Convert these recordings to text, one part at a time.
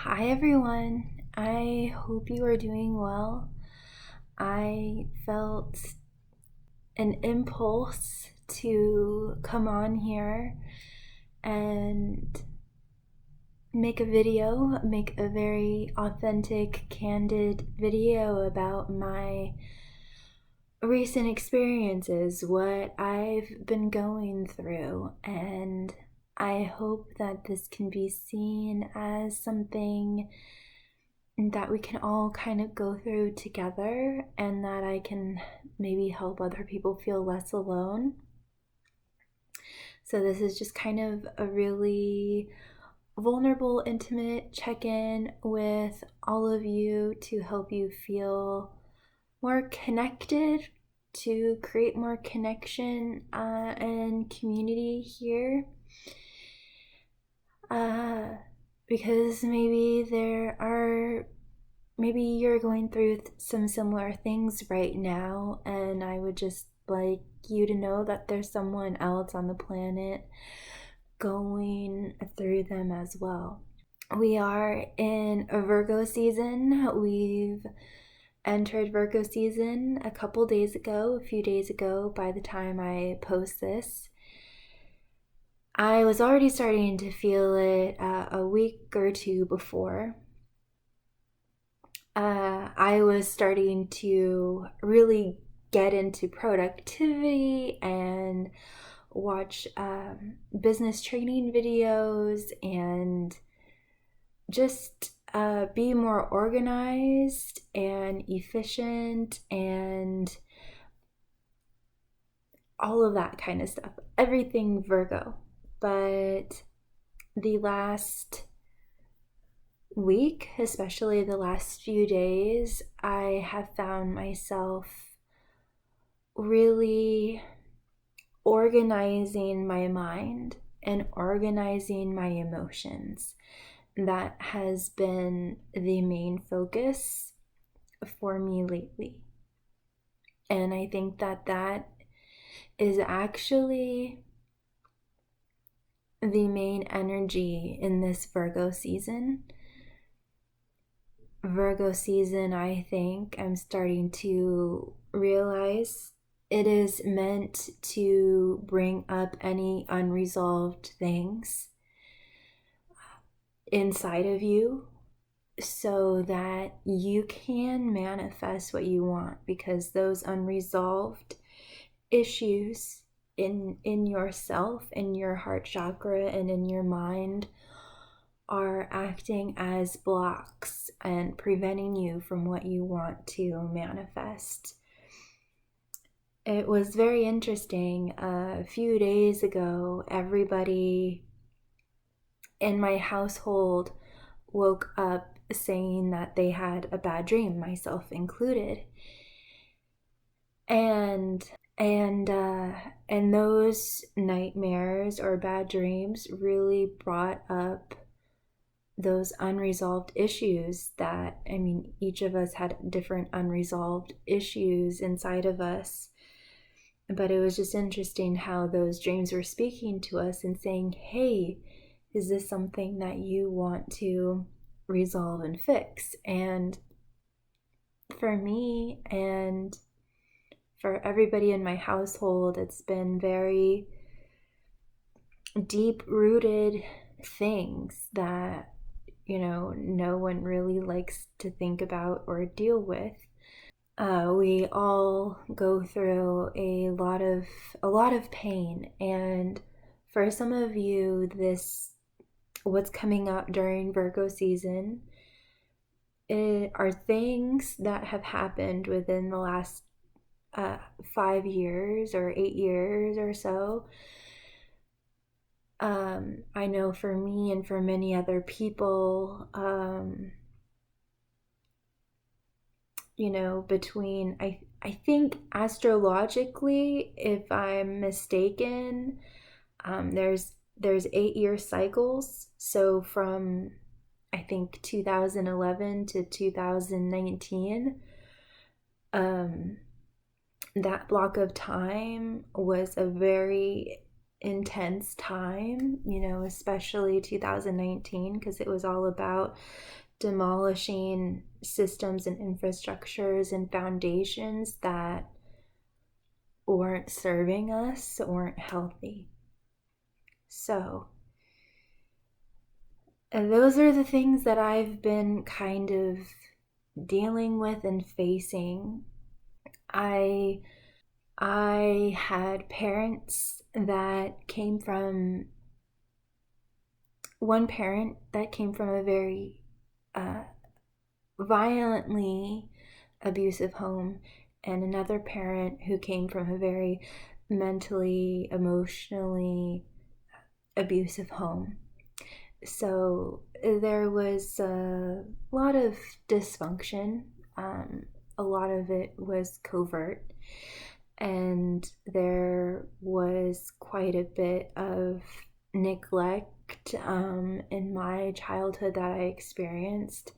Hi everyone, I hope you are doing well. I felt an impulse to come on here and make a very authentic, candid video about my recent experiences, what I've been going through, and I hope that this can be seen as something that we can all kind of go through together, and that I can maybe help other people feel less alone. So this is just kind of a really vulnerable, intimate check-in with all of you to help you feel more connected, to create more connection and community here. Because maybe you're going through some similar things right now, and I would just like you to know that there's someone else on the planet going through them as well. We are in a Virgo season. We've entered Virgo season a few days ago by the time I post this. I was already starting to feel it a week or two before. I was starting to really get into productivity and watch business training videos and just be more organized and efficient and all of that kind of stuff. Everything Virgo. But the last week, especially the last few days, I have found myself really organizing my mind and organizing my emotions. That has been the main focus for me lately. And I think that is actually the main energy in this Virgo season. Virgo season, I think I'm starting to realize it is meant to bring up any unresolved things inside of you so that you can manifest what you want, because those unresolved issues in yourself, in your heart chakra, and in your mind are acting as blocks and preventing you from what you want to manifest. It was very interesting. A few days ago, everybody in my household woke up saying that they had a bad dream, myself included. And those nightmares or bad dreams really brought up those unresolved issues that, each of us had different unresolved issues inside of us. But it was just interesting how those dreams were speaking to us and saying, hey, is this something that you want to resolve and fix? And for me and for everybody in my household, it's been very deep-rooted things that, no one really likes to think about or deal with. We all go through a lot of pain, and for some of you, what's coming up during Virgo season are things that have happened within the last 5 years or 8 years or so. I know for me and for many other people, between, I think astrologically, if I'm mistaken, there's 8-year cycles. So from, I think, 2011 to 2019, that block of time was a very intense time, especially 2019, because it was all about demolishing systems and infrastructures and foundations that weren't serving us, weren't healthy. So, and those are the things that I've been kind of dealing with and facing. I had parents that came from one parent that came from a very violently abusive home, and another parent who came from a very mentally, emotionally abusive home. So there was a lot of dysfunction. A lot of it was covert, and there was quite a bit of neglect in my childhood that I experienced.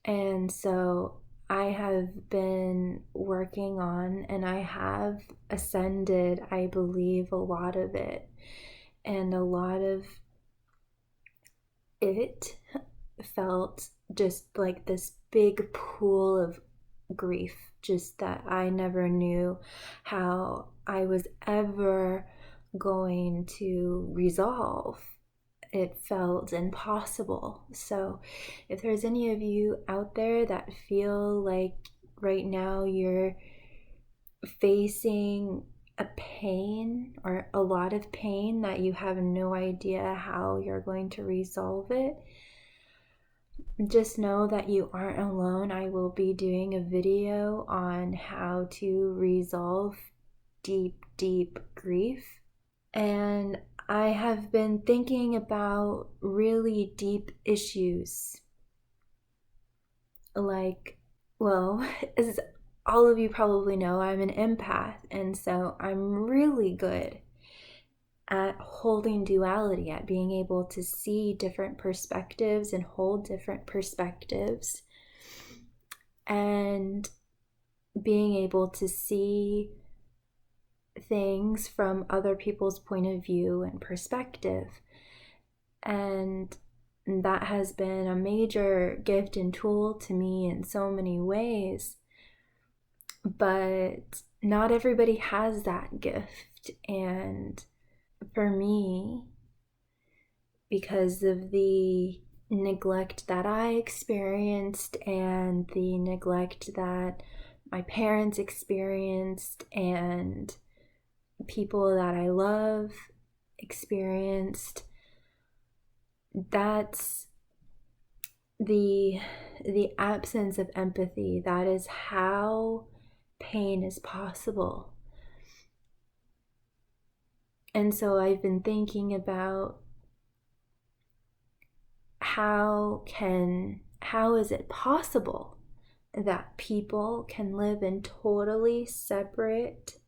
And so I have been working on, and I have ascended, I believe, a lot of it. And a lot of it felt just like this big pool of grief, just that I never knew how I was ever going to resolve. It felt impossible. So if there's any of you out there that feel like right now you're facing a pain or a lot of pain that you have no idea how you're going to resolve it, just know that you aren't alone. I will be doing a video on how to resolve deep, deep grief. And I have been thinking about really deep issues. Like, well, as all of you probably know, I'm an empath, and so I'm really good at holding duality, at being able to see different perspectives and hold different perspectives, and being able to see things from other people's point of view and perspective. And that has been a major gift and tool to me in so many ways. But not everybody has that gift. And for me, because of the neglect that I experienced and the neglect that my parents experienced and people that I love experienced, that's the absence of empathy. That is how pain is possible. And so I've been thinking about how is it possible that people can live in totally separate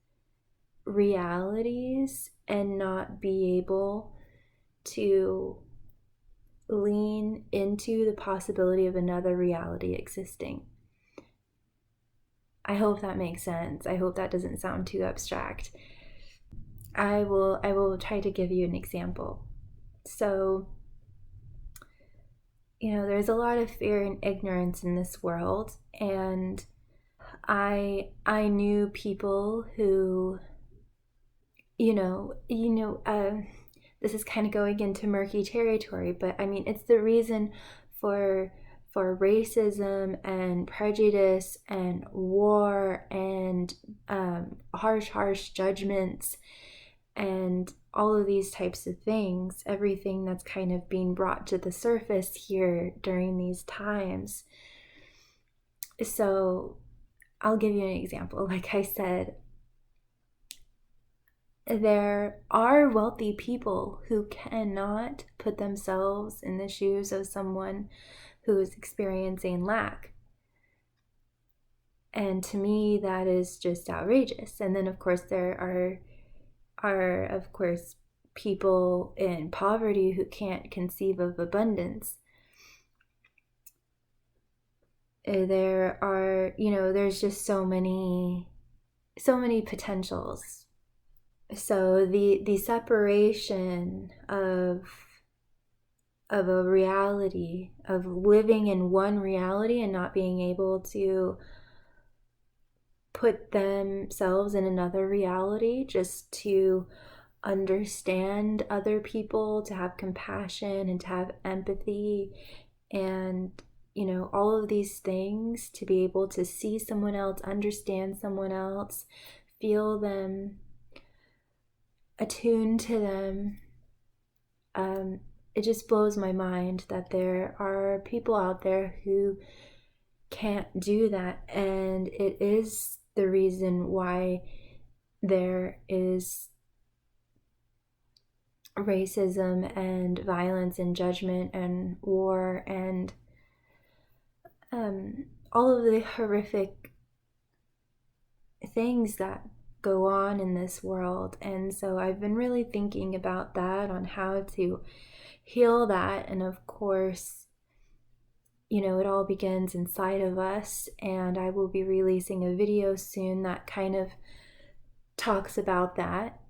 realities and not be able to lean into the possibility of another reality existing. I hope that makes sense. I hope that doesn't sound too abstract. I will try to give you an example. So, there's a lot of fear and ignorance in this world, and I knew people who, this is kind of going into murky territory, but I mean, it's the reason for racism and prejudice and war and harsh judgments and all of these types of things, everything that's kind of being brought to the surface here during these times. So I'll give you an example. Like I said, there are wealthy people who cannot put themselves in the shoes of someone who is experiencing lack. And to me, that is just outrageous. And then, of course, there are of course people in poverty who can't conceive of abundance. There are, there's just so many potentials So the separation of a reality, of living in one reality and not being able to put themselves in another reality, just to understand other people, to have compassion and to have empathy, and all of these things, to be able to see someone else, understand someone else, feel them, attune to them. It just blows my mind that there are people out there who can't do that, and it is the reason why there is racism and violence and judgment and war and all of the horrific things that go on in this world. And so I've been really thinking about that, on how to heal that. And of course, it all begins inside of us, and I will be releasing a video soon that kind of talks about that.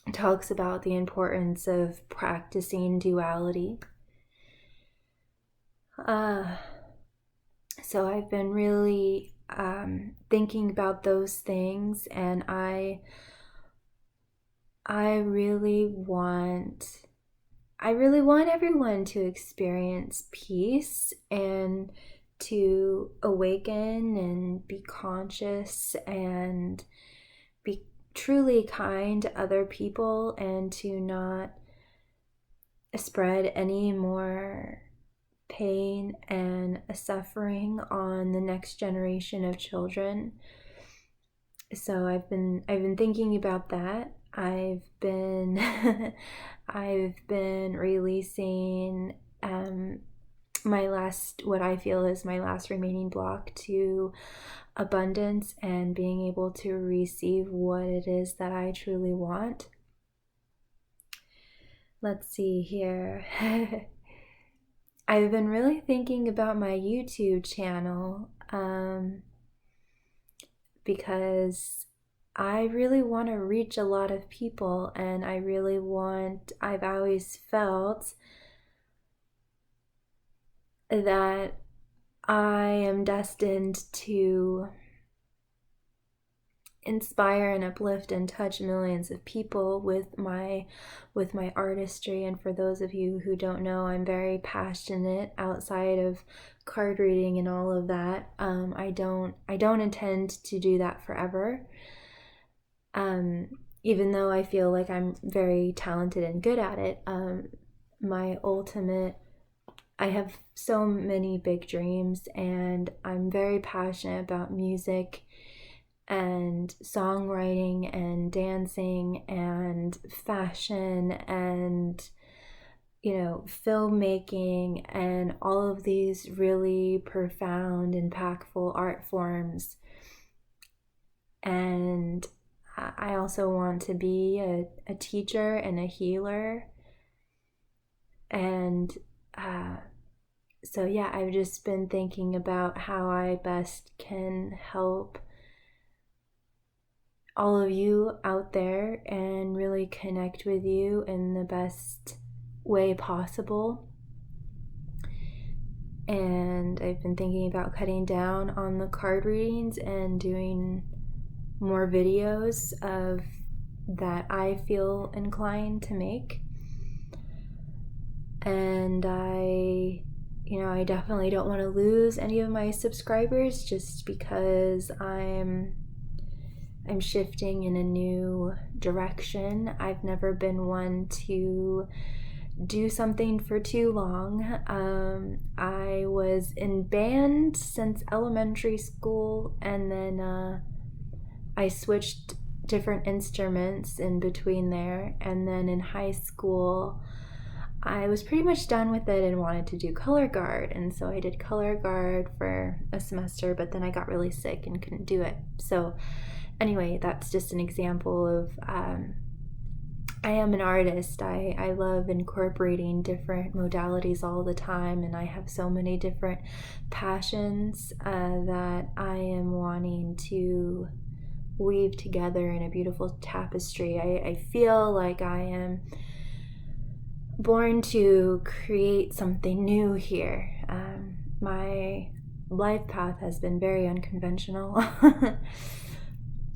It talks about the importance of practicing duality. So I've been really thinking about those things, and I really want everyone to experience peace and to awaken and be conscious and be truly kind to other people, and to not spread any more pain and suffering on the next generation of children. So I've been thinking about that. I've been releasing what I feel is my last remaining block to abundance and being able to receive what it is that I truly want. Let's see here. I've been really thinking about my YouTube channel because I really want to reach a lot of people, and I've always felt that I am destined to inspire and uplift and touch millions of people with my artistry. And for those of you who don't know, I'm very passionate outside of card reading and all of that. I don't intend to do that forever. Even though I feel like I'm very talented and good at it, I have so many big dreams, and I'm very passionate about music and songwriting and dancing and fashion and filmmaking and all of these really profound, impactful art forms. And I also want to be a teacher and a healer. And so yeah, I've just been thinking about how I best can help all of you out there and really connect with you in the best way possible. And I've been thinking about cutting down on the card readings and doing more videos of that I feel inclined to make. And I definitely don't want to lose any of my subscribers, just because I'm shifting in a new direction. I've never been one to do something for too long. I was in band since elementary school, and then I switched different instruments in between there. And then in high school, I was pretty much done with it and wanted to do color guard. And so I did color guard for a semester, but then I got really sick and couldn't do it. So anyway, that's just an example of I am an artist. I love incorporating different modalities all the time, and I have so many different passions that I am wanting to weave together in a beautiful tapestry. I feel like I am born to create something new here. My life path has been very unconventional.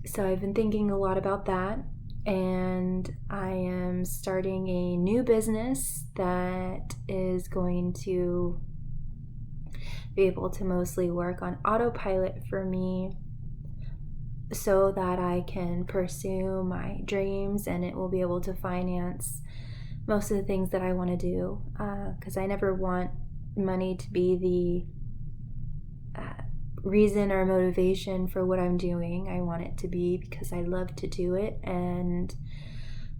So I've been thinking a lot about that, and I am starting a new business that is going to be able to mostly work on autopilot for me so that I can pursue my dreams, and it will be able to finance most of the things that I want to do, because I never want money to be the reason or motivation for what I'm doing. I want it to be because I love to do it, and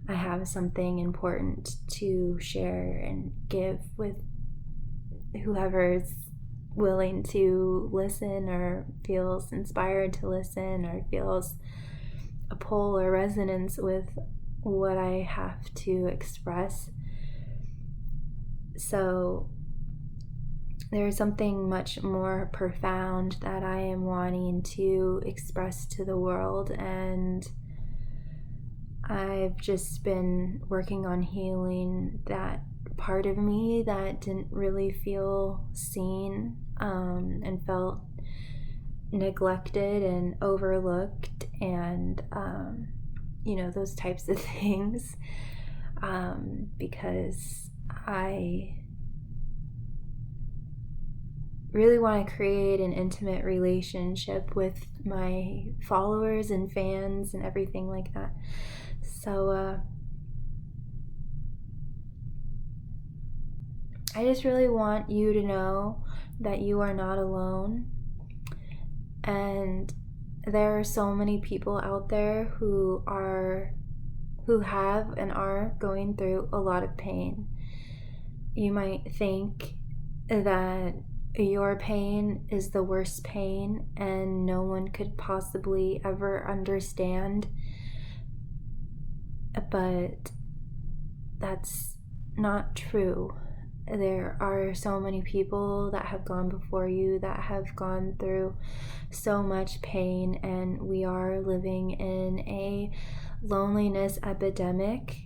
I have something important to share and give with whoever's willing to listen or feels inspired to listen or feels a pull or resonance with what I have to express. So there's something much more profound that I am wanting to express to the world, and I've just been working on healing that part of me that didn't really feel seen, and felt neglected and overlooked, and those types of things, because I really want to create an intimate relationship with my followers and fans and everything like that. So I just really want you to know that you are not alone, and there are so many people out there who have and are going through a lot of pain. You might think that your pain is the worst pain and no one could possibly ever understand, but that's not true. There are so many people that have gone before you that have gone through so much pain, and we are living in a loneliness epidemic.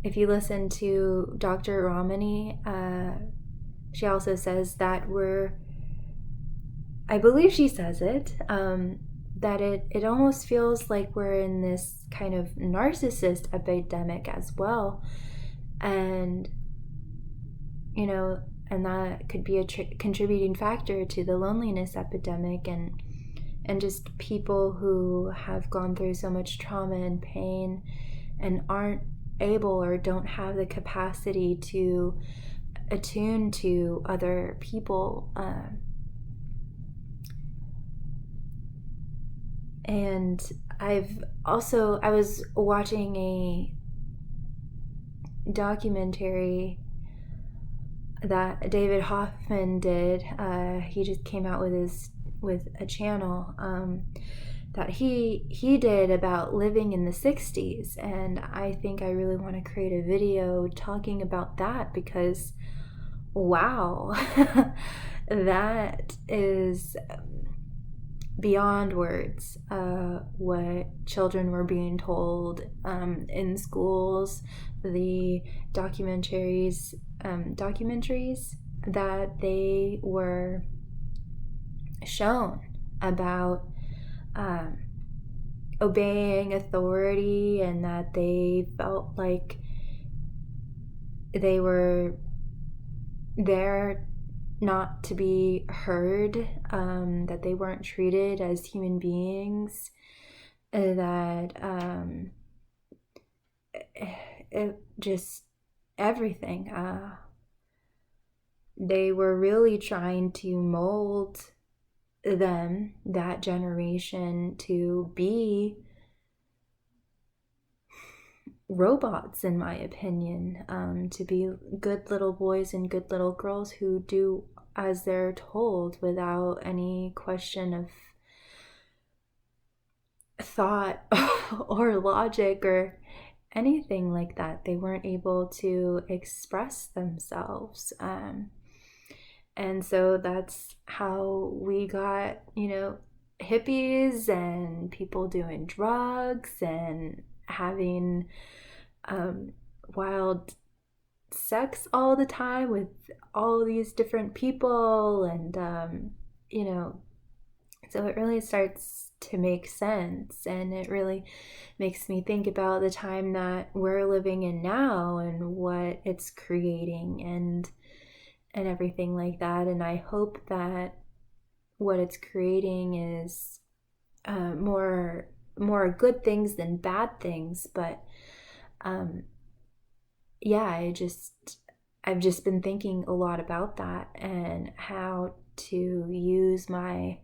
If you listen to Dr. Ramani, she also says that I believe she says it, that it almost feels like we're in this kind of narcissist epidemic as well. And, and that could be a contributing factor to the loneliness epidemic, and just people who have gone through so much trauma and pain and aren't able or don't have the capacity to attune to other people. And I was watching a documentary that David Hoffman did. He just came out with a channel that he did about living in the 60s, and I think I really want to create a video talking about that, because wow, that is beyond words, what children were being told in schools, the documentaries that they were shown about obeying authority, and that they felt like they were there not to be heard, that they weren't treated as human beings, that just everything. They were really trying to mold that generation to be robots, in my opinion, to be good little boys and good little girls who do as they're told without any question of thought or logic or anything like that. They weren't able to express themselves. And so that's how we got, hippies and people doing drugs and having wild sex all the time with all these different people. And, so it really starts to make sense, and it really makes me think about the time that we're living in now and what it's creating and everything like that. And I hope that what it's creating is more good things than bad things. But um, yeah, I've just been thinking a lot about that and how to use my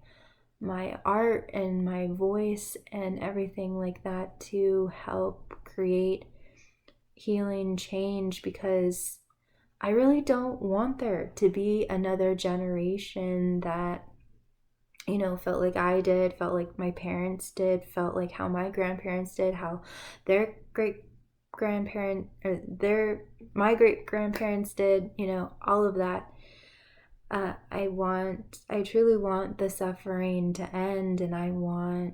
art and my voice and everything like that to help create healing change, because I really don't want there to be another generation that, felt like I did, felt like my parents did, felt like how my grandparents did, how their great grandparent or my great grandparents did, all of that. I truly want the suffering to end, and I want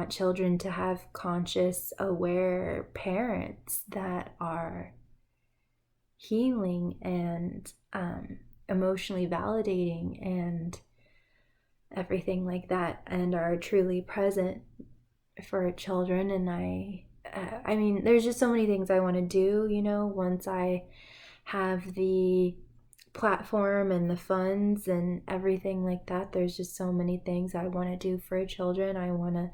children to have conscious, aware parents that are healing and emotionally validating and everything like that, and are truly present for children. And I mean, there's just so many things I want to do, once I have the platform and the funds and everything like that. There's just so many things I want to do for children. I want to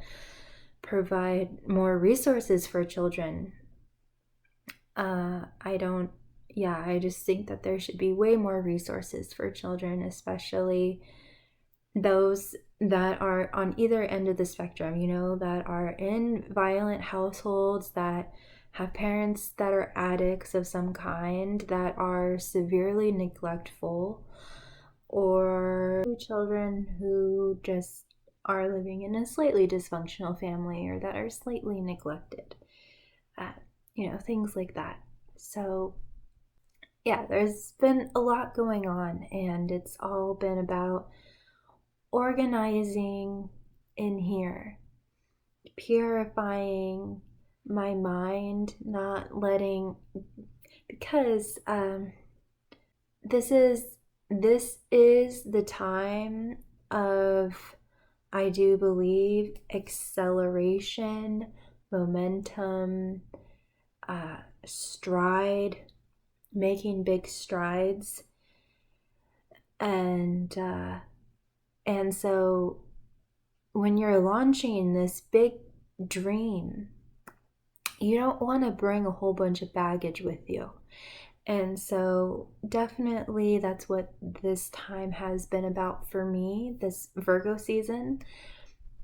provide more resources for children. I just think that there should be way more resources for children, especially those that are on either end of the spectrum, that are in violent households, that have parents that are addicts of some kind, that are severely neglectful, or children who just are living in a slightly dysfunctional family or that are slightly neglected. Things like that. So, yeah, there's been a lot going on, and it's all been about organizing in here, purifying my mind, not letting, because this is the time of, I do believe, acceleration, momentum, stride, making big strides. And so when you're launching this big dream, you don't want to bring a whole bunch of baggage with you. And so definitely that's what this time has been about for me. This Virgo season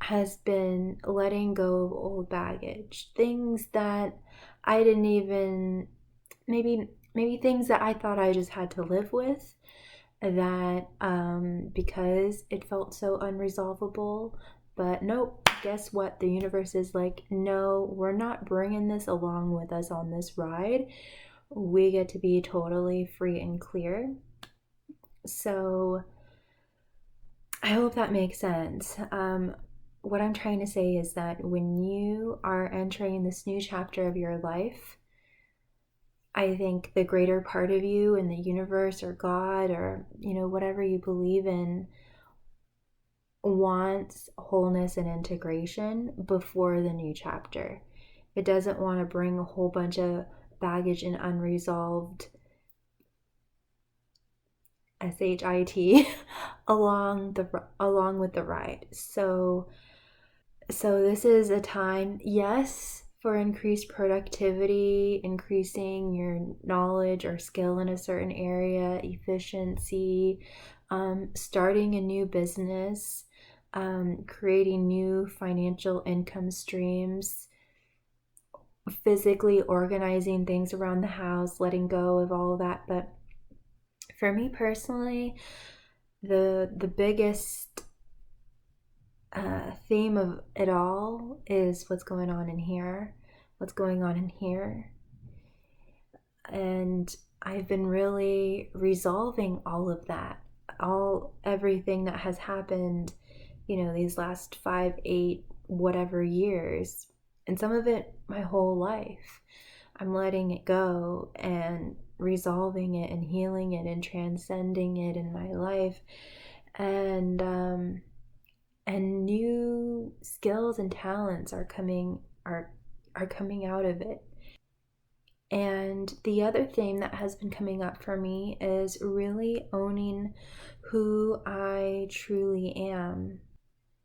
has been letting go of old baggage, things that I didn't even, maybe things that I thought I just had to live with, that because it felt so unresolvable. But nope, guess what? The universe is like, no, we're not bringing this along with us on this ride. We get to be totally free and clear. So I hope that makes sense. What I'm trying to say is that when you are entering this new chapter of your life, I think the greater part of you and the universe or God or, whatever you believe in wants wholeness and integration before the new chapter. It doesn't want to bring a whole bunch of baggage and unresolved SHIT along with the ride. So this is a time, yes, for increased productivity, increasing your knowledge or skill in a certain area, efficiency, starting a new business, creating new financial income streams, physically organizing things around the house, letting go of all of that. But for me personally, the biggest theme of it all is what's going on in here. And I've been really resolving all of that, everything that has happened, these last 5, 8, whatever years, and some of it my whole life. I'm letting it go and resolving it and healing it and transcending it in my life. And new skills and talents are coming out of it. And the other thing that has been coming up for me is really owning who I truly am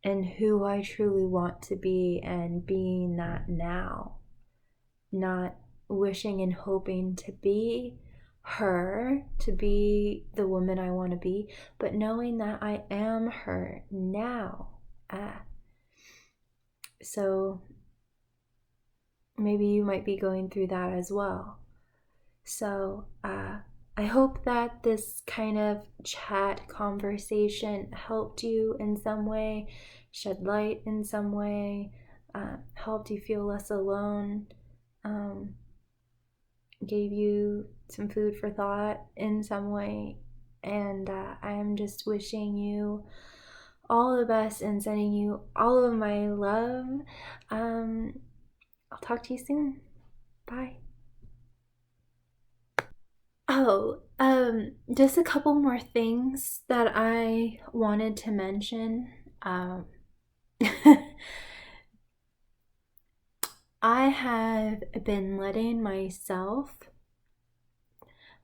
and who I truly want to be, and being that now. Not wishing and hoping to be her, to be the woman I want to be, but knowing that I am her now. So maybe you might be going through that as well. So I hope that this kind of chat conversation helped you in some way, shed light in some way, helped you feel less alone, gave you some food for thought in some way. And I'm just wishing you all the best and sending you all of my love. I'll talk to you soon. Bye. Oh, just a couple more things that I wanted to mention. I have been letting myself,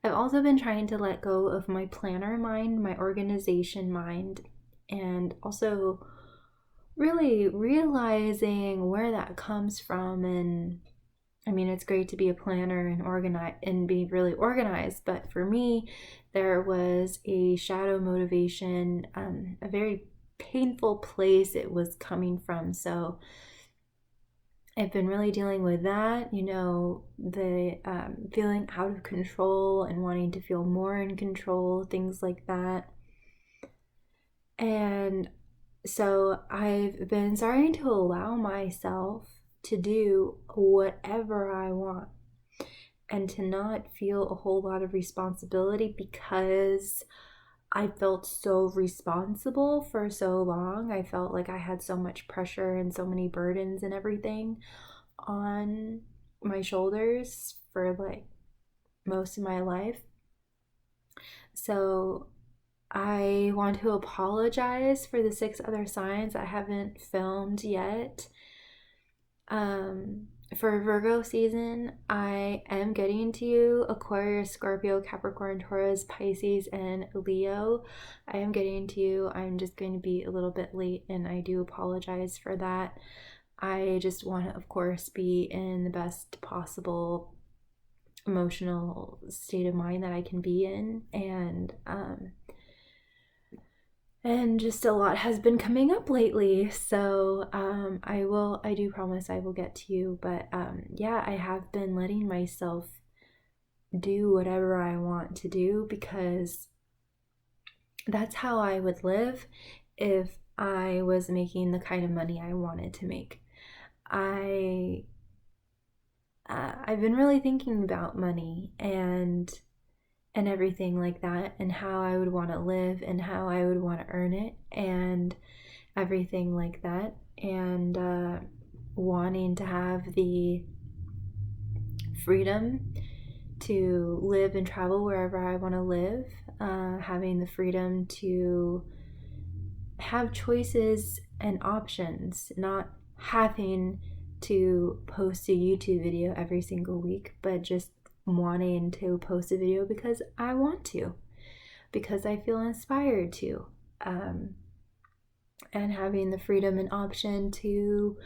I've also been trying to let go of my planner mind, my organization mind, and also really realizing where that comes from. And I mean, it's great to be a planner and organize and be really organized, but for me, there was a shadow motivation, a very painful place it was coming from. So I've been really dealing with that, the feeling out of control and wanting to feel more in control, things like that. And so I've been starting to allow myself to do whatever I want and to not feel a whole lot of responsibility, because I felt so responsible for so long. I felt like I had so much pressure and so many burdens and everything on my shoulders for like most of my life. So I want to apologize for the 6 other signs I haven't filmed yet. For Virgo season, I am getting to you, Aquarius, Scorpio, Capricorn, Taurus, Pisces, and Leo. I am getting to you. I'm just going to be a little bit late, and I do apologize for that. I just want to, of course, be in the best possible emotional state of mind that I can be in, and just a lot has been coming up lately. So I do promise I will get to you. But yeah, I have been letting myself do whatever I want to do, because that's how I would live if I was making the kind of money I wanted to make. I've been really thinking about money and everything like that, and how I would want to live and how I would want to earn it and everything like that, and wanting to have the freedom to live and travel wherever I want to live, having the freedom to have choices and options, not having to post a YouTube video every single week, but just wanting to post a video because I want to, because I feel inspired to, and having the freedom and option to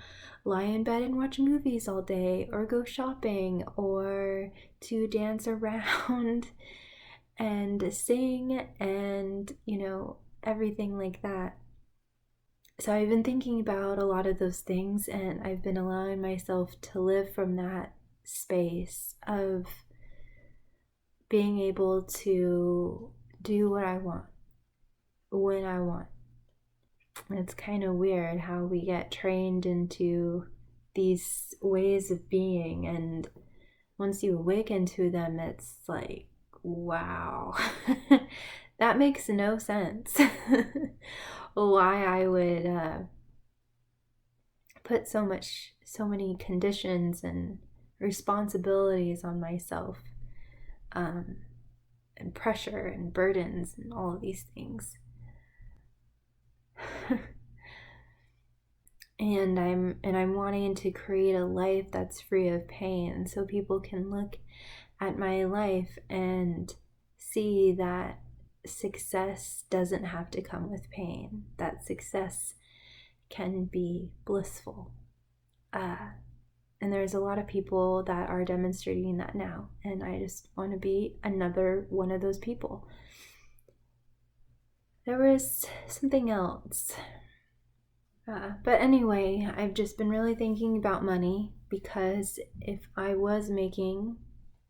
lie in bed and watch movies all day, or go shopping, or to dance around and sing, and everything like that. So I've been thinking about a lot of those things, and I've been allowing myself to live from that space of being able to do what I want, when I want. It's kind of weird how we get trained into these ways of being, and once you awaken to them, it's like, wow, that makes no sense. Why I would put so many conditions and responsibilities on myself, and pressure and burdens and all of these things. And I'm wanting to create a life that's free of pain, so people can look at my life and see that success doesn't have to come with pain, that success can be blissful. And there's a lot of people that are demonstrating that now, and I just want to be another one of those people. There was something else. But anyway, I've just been really thinking about money, because if I was making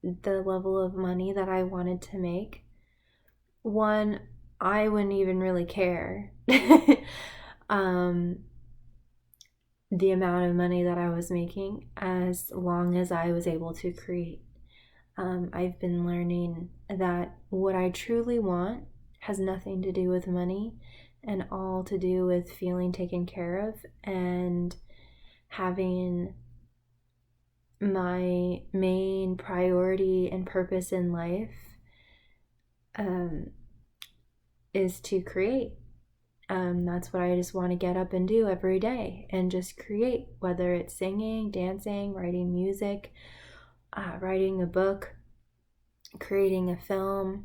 the level of money that I wanted to make, one, I wouldn't even really care the amount of money that I was making, as long as I was able to create. I've been learning that what I truly want has nothing to do with money, and all to do with feeling taken care of and having my main priority and purpose in life is to create. That's what I just want to get up and do every day, and just create, whether it's singing, dancing, writing music, writing a book, creating a film,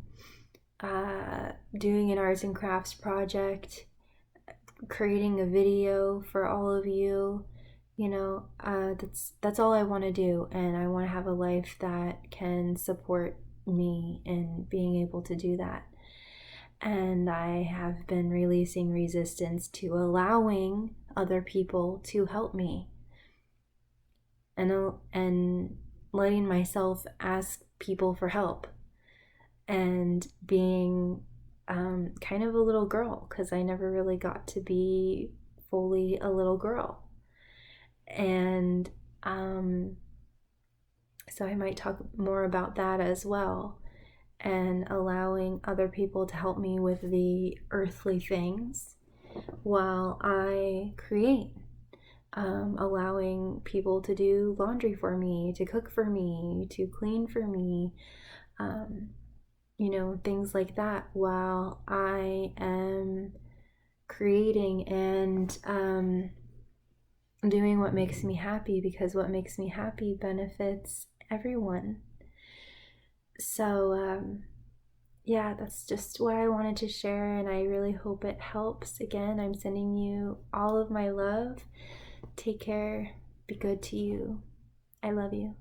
doing an arts and crafts project, creating a video for all of you. That's all I want to do, and I want to have a life that can support me in being able to do that. And I have been releasing resistance to allowing other people to help me, and letting myself ask people for help, and being kind of a little girl, because I never really got to be fully a little girl. And so I might talk more about that as well, and allowing other people to help me with the earthly things while I create. Allowing people to do laundry for me, to cook for me, to clean for me, things like that, while I am creating and doing what makes me happy, because what makes me happy benefits everyone. So yeah, that's just what I wanted to share, and I really hope it helps. Again, I'm sending you all of my love. Take care. Be good to you. I love you.